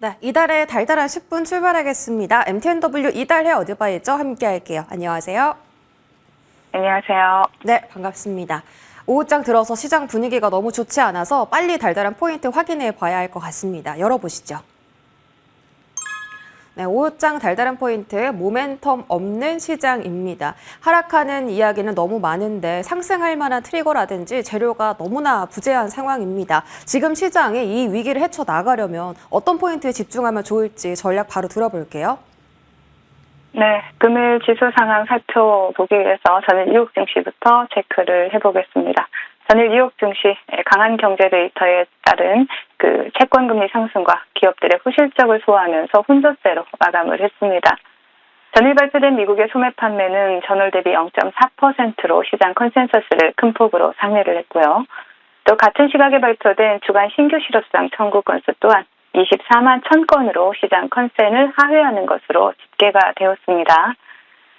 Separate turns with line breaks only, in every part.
네, 이달의 달달한 10분 출발하겠습니다. MTNW 이달의 어드바이저 함께 할게요. 안녕하세요.
안녕하세요.
네, 반갑습니다. 오후장 들어서 시장 분위기가 너무 좋지 않아서 빨리 달달한 포인트 확인해 봐야 할 것 같습니다. 열어보시죠. 네, 오후장 달달한 포인트, 모멘텀 없는 시장입니다. 하락하는 이야기는 너무 많은데 상승할 만한 트리거라든지 재료가 너무나 부재한 상황입니다. 지금 시장에 이 위기를 헤쳐나가려면 어떤 포인트에 집중하면 좋을지 전략 바로 들어볼게요.
네, 금일 지수 상황 살펴보기 위해서 전일 뉴욕 증시부터 체크를 해보겠습니다. 전일 뉴욕 증시 강한 경제 데이터에 따른 채권 금리 상승과 기업들의 후실적을 소화하면서 혼조세로 마감을 했습니다. 전일 발표된 미국의 소매 판매는 전월 대비 0.4%로 시장 컨센서스를 큰 폭으로 상회를 했고요. 또 같은 시각에 발표된 주간 신규 실업상 청구 건수 또한 24만 1000건으로 시장 컨센을 하회하는 것으로 집계가 되었습니다.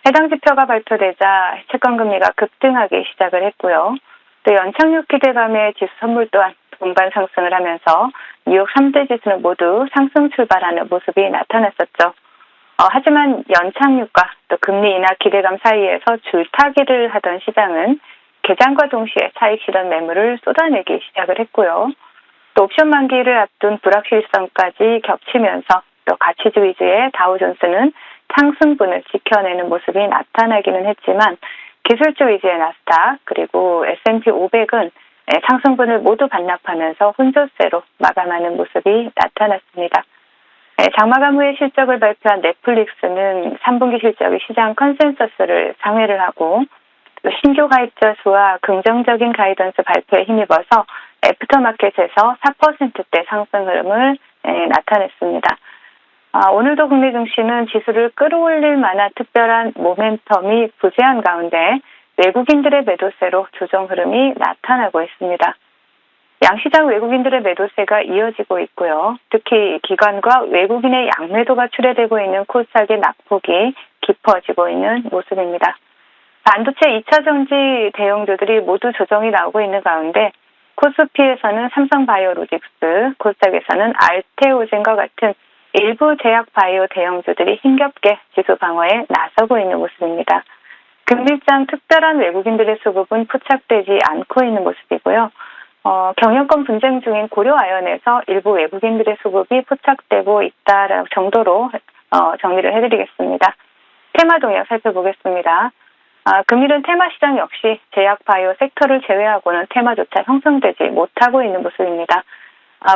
해당 지표가 발표되자 채권 금리가 급등하기 시작을 했고요. 또 연착륙 기대감에 지수 선물 또한 동반 상승을 하면서 뉴욕 3대 지수는 모두 상승 출발하는 모습이 나타났었죠. 하지만 연착륙과 또 금리 인하 기대감 사이에서 줄타기를 하던 시장은 개장과 동시에 차익 실현 매물을 쏟아내기 시작을 했고요. 또 옵션 만기를 앞둔 불확실성까지 겹치면서 또 가치주 위주의 다우존스는 상승분을 지켜내는 모습이 나타나기는 했지만 기술주 위주의 나스닥 그리고 S&P 500은 상승분을 모두 반납하면서 혼조세로 마감하는 모습이 나타났습니다. 장마감 후에 실적을 발표한 넷플릭스는 3분기 실적이 시장 컨센서스를 상회를 하고 또 신규 가입자 수와 긍정적인 가이던스 발표에 힘입어서 애프터마켓에서 4%대 상승 흐름을 나타냈습니다. 오늘도 국내 증시는 지수를 끌어올릴 만한 특별한 모멘텀이 부재한 가운데 외국인들의 매도세로 조정 흐름이 나타나고 있습니다. 양시장 외국인들의 매도세가 이어지고 있고요. 특히 기관과 외국인의 양매도가 출회되고 있는 코스닥의 낙폭이 깊어지고 있는 모습입니다. 반도체 2차 전지 대형주들이 모두 조정이 나오고 있는 가운데 코스피에서는 삼성바이오로직스, 코스닥에서는 알테오젠과 같은 일부 제약바이오 대형주들이 힘겹게 지수 방어에 나서고 있는 모습입니다. 금일장 특별한 외국인들의 수급은 포착되지 않고 있는 모습이고요. 경영권 분쟁 중인 고려아연에서 일부 외국인들의 수급이 포착되고 있다라는 정도로 정리를 해드리겠습니다. 테마 동향 살펴보겠습니다. 금일은 테마 시장 역시 제약바이오 섹터를 제외하고는 테마조차 형성되지 못하고 있는 모습입니다.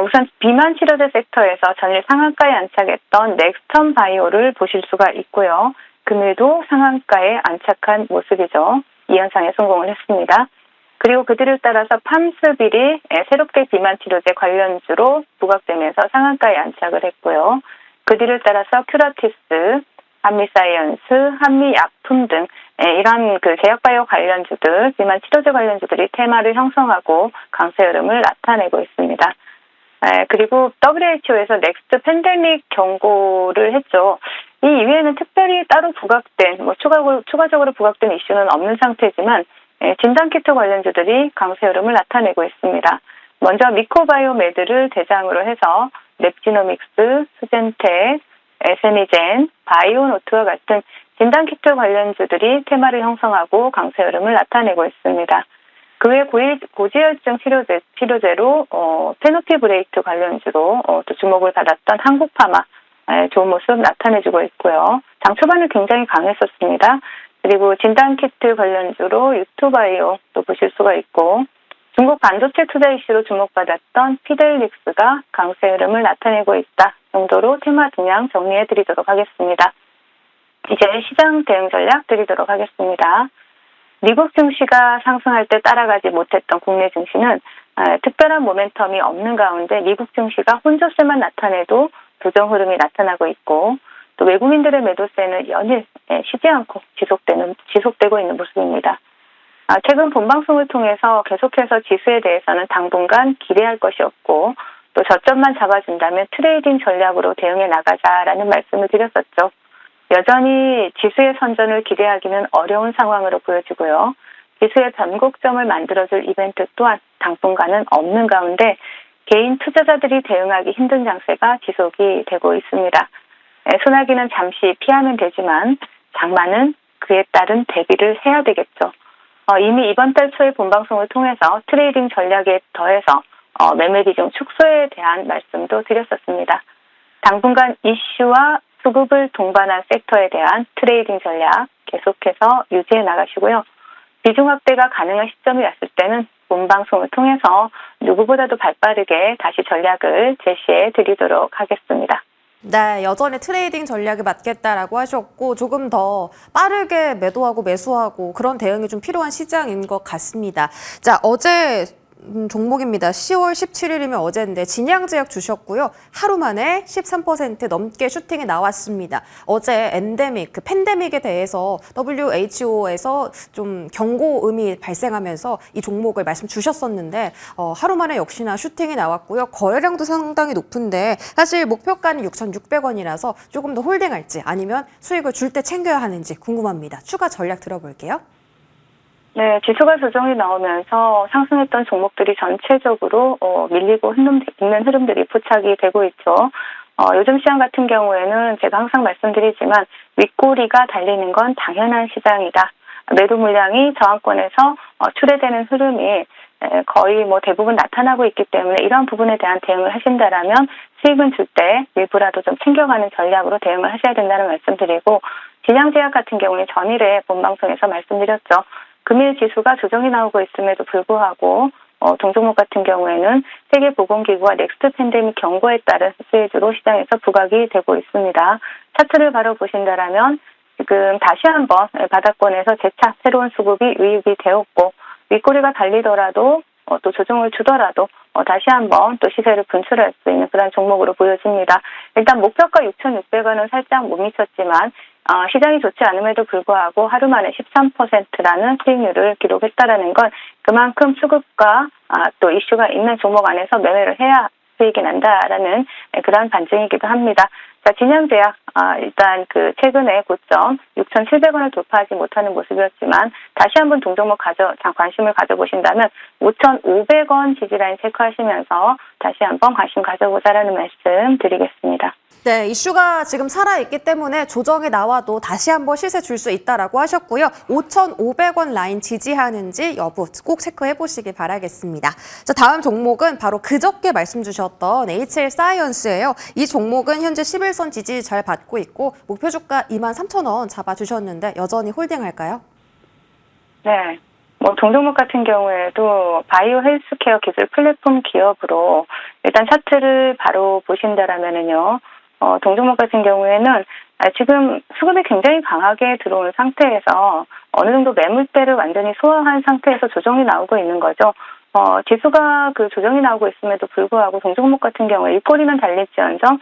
우선 비만 치료제 섹터에서 전일 상한가에 안착했던 넥스턴 바이오를 보실 수가 있고요. 금일도 상한가에 안착한 모습이죠. 이 현상에 성공을 했습니다. 그리고 그들을 따라서 팜스빌이 새롭게 비만 치료제 관련주로 부각되면서 상한가에 안착을 했고요. 그들을 따라서 큐라티스, 한미사이언스, 한미약품 등 이런 제약바이오 관련주들, 비만 치료제 관련주들이 테마를 형성하고 강세 흐름을 나타내고 있습니다. 그리고 WHO에서 넥스트 팬데믹 경고를 했죠. 이 이외에는 특별히 따로 부각된, 추가적으로 부각된 이슈는 없는 상태지만 진단키트 관련주들이 강세 흐름을 나타내고 있습니다. 먼저 미코바이오메드를 대상으로 해서 랩지노믹스, 수젠텍, 에세미젠, 바이오노트와 같은 진단키트 관련주들이 테마를 형성하고 강세 흐름을 나타내고 있습니다. 그 외 고지혈증 치료제로 페노피브레이트 관련주로 또 주목을 받았던 한국파마 좋은 모습 나타내주고 있고요. 장 초반은 굉장히 강했었습니다. 그리고 진단키트 관련주로 유투바이오 또 보실 수가 있고 중국 반도체 투자 이슈로 주목받았던 피델릭스가 강세 흐름을 나타내고 있다 정도로 테마 동향 정리해드리도록 하겠습니다. 이제 시장 대응 전략 드리도록 하겠습니다. 미국 증시가 상승할 때 따라가지 못했던 국내 증시는 특별한 모멘텀이 없는 가운데 미국 증시가 혼조세만 나타내도 조정 흐름이 나타나고 있고 또 외국인들의 매도세는 연일 쉬지 않고 지속되고 있는 모습입니다. 최근 본방송을 통해서 계속해서 지수에 대해서는 당분간 기대할 것이 없고 또 저점만 잡아준다면 트레이딩 전략으로 대응해 나가자라는 말씀을 드렸었죠. 여전히 지수의 선전을 기대하기는 어려운 상황으로 보여지고요. 지수의 변곡점을 만들어줄 이벤트 또한 당분간은 없는 가운데 개인 투자자들이 대응하기 힘든 장세가 지속이 되고 있습니다. 소나기는 잠시 피하면 되지만 장마는 그에 따른 대비를 해야 되겠죠. 이미 이번 달 초에 본방송을 통해서 트레이딩 전략에 더해서 매매 비중 축소에 대한 말씀도 드렸었습니다. 당분간 이슈와 수급을 동반한 섹터에 대한 트레이딩 전략 계속해서 유지해 나가시고요. 비중 확대가 가능한 시점이 왔을 때는 본방송을 통해서 누구보다도 발빠르게 다시 전략을 제시해 드리도록 하겠습니다.
네, 여전히 트레이딩 전략이 맞겠다라고 하셨고 조금 더 빠르게 매도하고 매수하고 그런 대응이 좀 필요한 시장인 것 같습니다. 자, 어제 종목입니다. 10월 17일이면 어제인데 진양제약 주셨고요. 하루 만에 13% 넘게 슈팅이 나왔습니다. 어제 엔데믹, 팬데믹에 대해서 WHO에서 좀 경고음이 발생하면서 이 종목을 말씀 주셨었는데 하루 만에 역시나 슈팅이 나왔고요. 거래량도 상당히 높은데 사실 목표가는 6,600원이라서 조금 더 홀딩할지 아니면 수익을 줄 때 챙겨야 하는지 궁금합니다. 추가 전략 들어볼게요.
네, 지수가 조정이 나오면서 상승했던 종목들이 전체적으로 밀리고 있는 흐름들이 포착이 되고 있죠. 요즘 시장 같은 경우에는 제가 항상 말씀드리지만 윗꼬리가 달리는 건 당연한 시장이다. 매도 물량이 저항권에서 출회되는 흐름이 거의 대부분 나타나고 있기 때문에 이러한 부분에 대한 대응을 하신다라면 수익은 줄 때 일부라도 좀 챙겨가는 전략으로 대응을 하셔야 된다는 말씀드리고 진양제약 같은 경우는 전일에 본방송에서 말씀드렸죠. 금일 지수가 조정이 나오고 있음에도 불구하고 동종목 같은 경우에는 세계보건기구와 넥스트 팬데믹 경고에 따른 수혜주로 시장에서 부각이 되고 있습니다. 차트를 바로 보신다라면 지금 다시 한번 바닥권에서 재차 새로운 수급이 유입이 되었고 윗꼬리가 달리더라도 또 조정을 주더라도 다시 한번 또 시세를 분출할 수 있는 그런 종목으로 보여집니다. 일단 목표가 6,600원은 살짝 못 미쳤지만 시장이 좋지 않음에도 불구하고 하루 만에 13%라는 수익률을 기록했다라는 건 그만큼 수급과 또 이슈가 있는 종목 안에서 매매를 해야 수익이 난다라는 그런 반증이기도 합니다. 자, 진양제약 일단 최근에 고점 6,700원을 돌파하지 못하는 모습이었지만 다시 한번 동종목 관심을 가져보신다면 5,500원 지지라인 체크하시면서 다시 한번 관심 가져보자라는 말씀 드리겠습니다.
네, 이슈가 지금 살아있기 때문에 조정이 나와도 다시 한번 시세 줄 수 있다라고 하셨고요. 5,500원 라인 지지하는지 여부 꼭 체크해 보시기 바라겠습니다. 자, 다음 종목은 바로 그저께 말씀 주셨던 HL사이언스예요. 이 종목은 현재 11선 지지 잘 받고 있고 목표 주가 23,000원 잡아주셨는데 여전히 홀딩할까요?
네. 동종목 같은 경우에도 바이오 헬스케어 기술 플랫폼 기업으로 일단 차트를 바로 보신다라면은요. 동종목 같은 경우에는 지금 수급이 굉장히 강하게 들어온 상태에서 어느 정도 매물대를 완전히 소화한 상태에서 조정이 나오고 있는 거죠. 지수가 조정이 나오고 있음에도 불구하고 동종목 같은 경우에 윗꼬리는 달릴지언정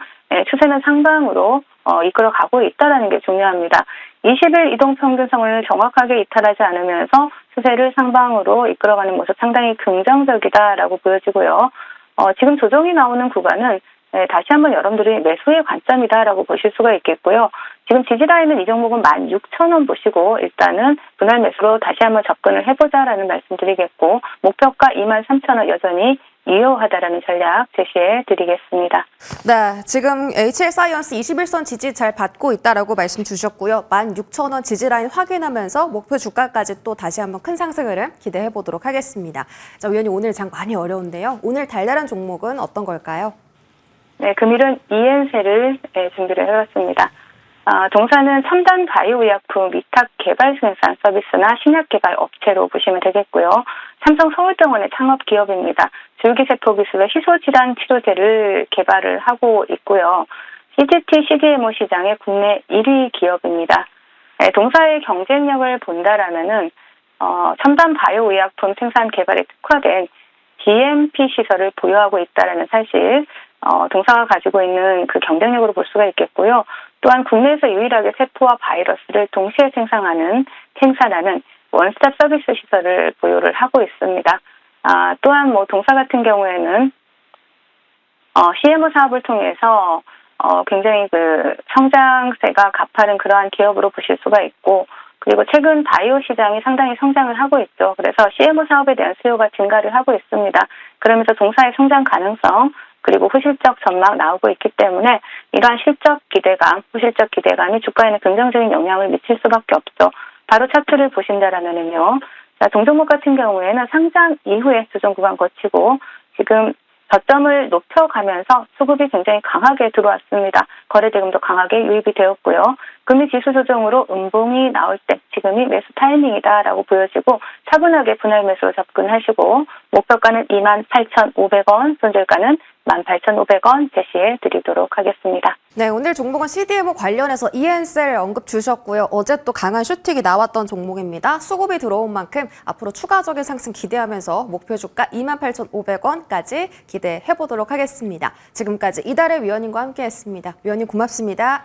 추세는 상방으로 이끌어가고 있다는 게 중요합니다. 20일 이동평균선을 정확하게 이탈하지 않으면서 추세를 상방으로 이끌어가는 모습 상당히 긍정적이다라고 보여지고요. 지금 조정이 나오는 구간은 다시 한번 여러분들이 매수의 관점이다라고 보실 수가 있겠고요. 지금 지지라인은 이 종목은 16,000원 보시고 일단은 분할 매수로 다시 한번 접근을 해보자라는 말씀 드리겠고 목표가 23,000원 여전히 유효하다라는 전략 제시해 드리겠습니다.
네, 지금 HL사이언스 21선 지지 잘 받고 있다라고 말씀 주셨고요. 16,000원 지지라인 확인하면서 목표 주가까지 또 다시 한번 큰 상승 흐름 기대해 보도록 하겠습니다. 자, 위원님 오늘 장 많이 어려운데요. 오늘 달달한 종목은 어떤 걸까요?
네, 금일은 이엔세를 준비를 해봤습니다. 동사는 첨단 바이오의약품 위탁 개발 생산 서비스나 신약 개발 업체로 보시면 되겠고요. 삼성 서울병원의 창업 기업입니다. 줄기세포 기술의 희소질환 치료제를 개발을 하고 있고요. CGT, CDMO 시장의 국내 1위 기업입니다. 동사의 경쟁력을 본다라면은 첨단 바이오의약품 생산 개발에 특화된 GMP 시설을 보유하고 있다라는 사실, 동사가 가지고 있는 그 경쟁력으로 볼 수가 있겠고요. 또한 국내에서 유일하게 세포와 바이러스를 동시에 생산하는 원스톱 서비스 시설을 보유를 하고 있습니다. 또한 동사 같은 경우에는 CMO 사업을 통해서 굉장히 성장세가 가파른 그러한 기업으로 보실 수가 있고, 그리고 최근 바이오 시장이 상당히 성장을 하고 있죠. 그래서 CMO 사업에 대한 수요가 증가를 하고 있습니다. 그러면서 종사의 성장 가능성 그리고 후실적 전망 나오고 있기 때문에 이러한 실적 기대감, 후실적 기대감이 주가에는 긍정적인 영향을 미칠 수밖에 없죠. 바로 차트를 보신다라면은요. 자, 동종목 같은 경우에는 상장 이후에 조정 구간 거치고 지금 저점을 높여가면서 수급이 굉장히 강하게 들어왔습니다. 거래대금도 강하게 유입이 되었고요. 금리 지수 조정으로 음봉이 나올 때 지금이 매수 타이밍이다라고 보여지고 차분하게 분할 매수로 접근하시고 목표가는 28,500원, 손절가는 18,500원 제시해 드리도록 하겠습니다.
네, 오늘 종목은 CDMO 관련해서 ENCL 언급 주셨고요. 어제 또 강한 슈팅이 나왔던 종목입니다. 수급이 들어온 만큼 앞으로 추가적인 상승 기대하면서 목표 주가 28,500원까지 기대해 보도록 하겠습니다. 지금까지 이달의 위원님과 함께했습니다. 위원님 고맙습니다.